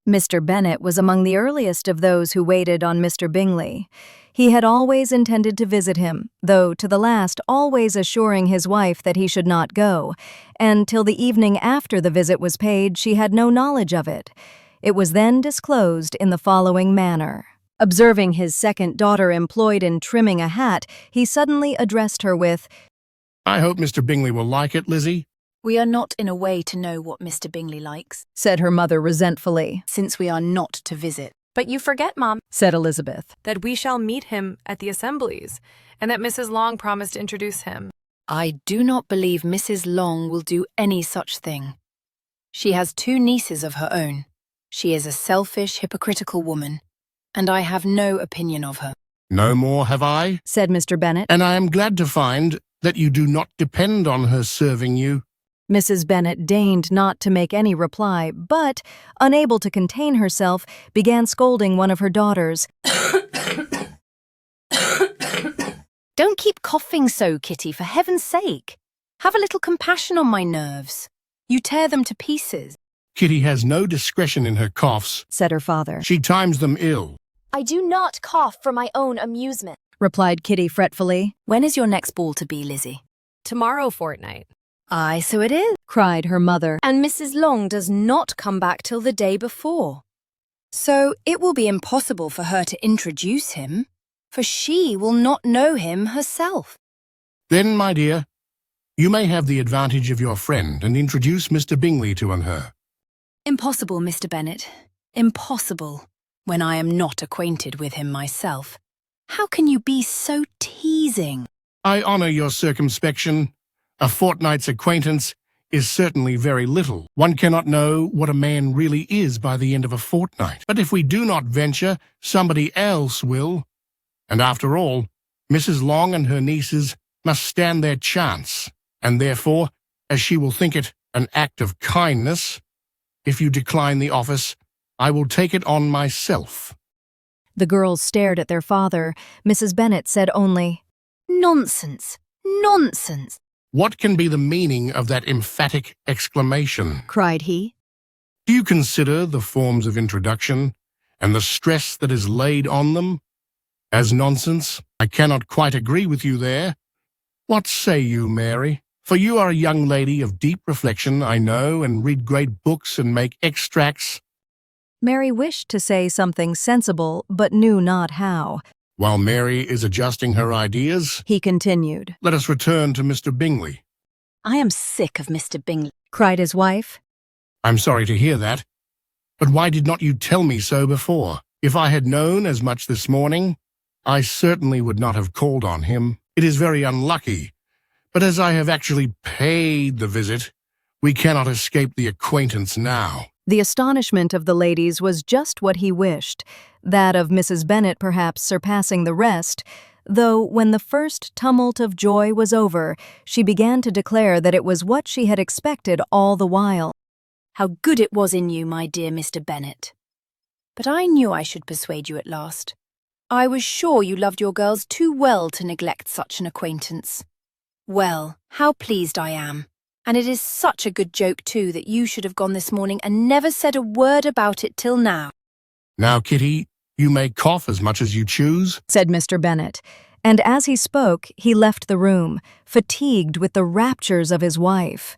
Mr. Bennet was among the earliest of those who waited on Mr. Bingley. He had always intended to visit him, though to the last always assuring his wife that he should not go, and till the evening after the visit was paid she had no knowledge of it. It was then disclosed in the following manner. Observing his second daughter employed in trimming a hat, he suddenly addressed her with, "I hope Mr. Bingley will like it, Lizzie." "We are not in a way to know what Mr. Bingley likes," said her mother resentfully. "since we are not to visit." "But you forget, Mom," said Elizabeth, "that we shall meet him at the assemblies, and that Mrs. Long promised to introduce him." "I do not believe Mrs. Long will do any such thing. She has 2 nieces of her own. She is a selfish, hypocritical woman, and I have no opinion of her." "No more have I," said Mr. Bennet. "and I am glad to find that you do not depend on her serving you." Mrs. Bennet deigned not to make any reply, but, unable to contain herself, began scolding one of her daughters. "Don't keep coughing so, Kitty, for heaven's sake. Have a little compassion on my nerves. You tear them to pieces." "Kitty has no discretion in her coughs," said her father. "She times them ill." "I do not cough for my own amusement," replied Kitty fretfully. "When is your next ball to be, Lizzie?" "Tomorrow fortnight." "Aye, so it is," cried her mother. "and Mrs. Long does not come back till the day before. So it will be impossible for her to introduce him, for she will not know him herself." "Then, my dear, you may have the advantage of your friend and introduce Mr. Bingley to her." "Impossible, Mr. Bennet. Impossible, when I am not acquainted with him myself. How can you be so teasing?" "I honour your circumspection. A fortnight's acquaintance is certainly very little. One cannot know what a man really is by the end of a fortnight. But if we do not venture, somebody else will. And after all, Mrs. Long and her nieces must stand their chance, and therefore, as she will think it an act of kindness, if you decline the office, I will take it on myself." The girls stared at their father. Mrs. Bennet said only, "Nonsense! Nonsense!" "What can be the meaning of that emphatic exclamation?" cried he. "Do you consider the forms of introduction and the stress that is laid on them as nonsense? I cannot quite agree with you there. What say you, Mary? For you are a young lady of deep reflection, I know, and read great books and make extracts." Mary wished to say something sensible, but knew not how. "While Mary is adjusting her ideas," he continued, "let us return to Mr. Bingley." "I am sick of Mr. Bingley," cried his wife. "I'm sorry to hear that. But why did not you tell me so before? If I had known as much this morning, I certainly would not have called on him. It is very unlucky, but as I have actually paid the visit, we cannot escape the acquaintance now." The astonishment of the ladies was just what he wished, that of Mrs. Bennet perhaps surpassing the rest, though when the first tumult of joy was over, she began to declare that it was what she had expected all the while. "How good it was in you, my dear Mr. Bennet. But I knew I should persuade you at last. I was sure you loved your girls too well to neglect such an acquaintance. Well, how pleased I am. And it is such a good joke, too, that you should have gone this morning and never said a word about it till now." "Now, Kitty, you may cough as much as you choose," said Mr. Bennet, and as he spoke, he left the room, fatigued with the raptures of his wife.